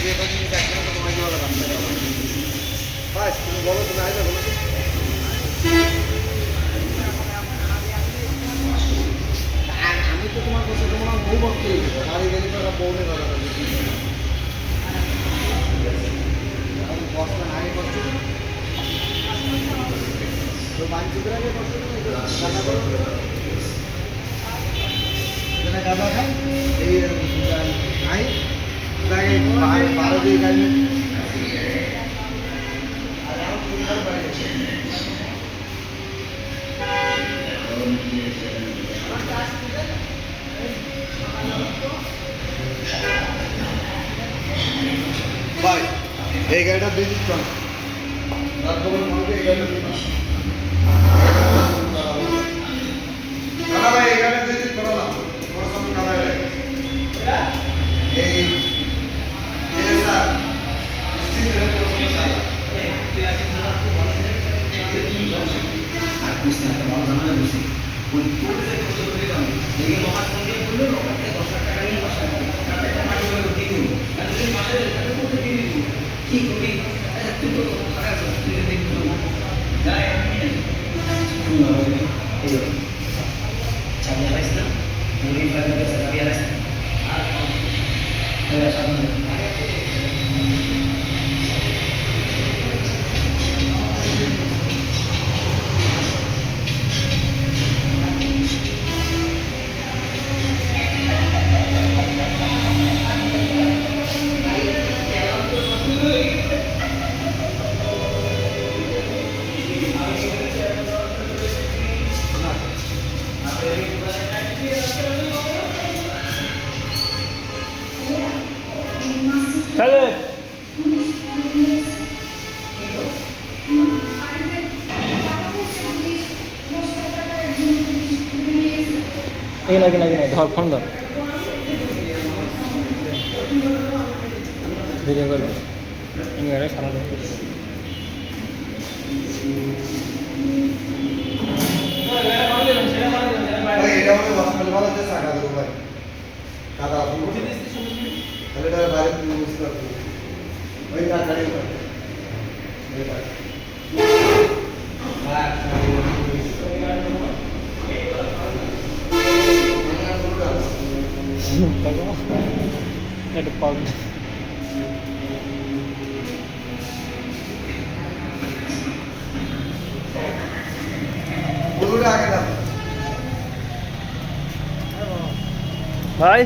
তুমি বলো তুমি আইবে বলো আমি তো তোমার কাছে তোমার বউ ভক্তি বাড়ি গেলে তো বউনে কথা বসবেন আগে করছো তো মানচিত্র আগে করছো গাঁদা খাই এই খাই বারো দিয়ে খাই ভাই এই গাড়িটা দিয়ে দিচ্ছ রাত খবর মনে এই গাড়িটা দিয়ে দিচ্ছি দাদা ভাই এই গাড়িটা দিয়ে দিচ্ছ না তোমার সামনে দাদা ভাই এই স্যার আর বুঝতে একটা ভালো ঝামেলা বুঝি ওই টোটালে কষ্ট করে দাম এই লোহার সঙ্গে বললো লোহাকে 10,000 টাকা নিয়ে বসা তাতে মাটি করে দিয়ে দিন আর যদি মাসে টাকা করতে দিয়ে দিন কি করি আচ্ছা তুই তো টাকা তুই দেখবি না যাই এই চাবি আলাইস না মুরগি ফ্রাইডে চাবি আলাইস আর সামনে চলে এখানে ধর ফোন ধর ভিডিও করবে সারা এটা হলো হসপিটাল ভালো আছে সাকা দেবো ভাই কাদা তাহলে এটা বাইরে তুমি বুঝতে পারবে ওই কাকারে এটা পাও বলুন আগে দাও ভাই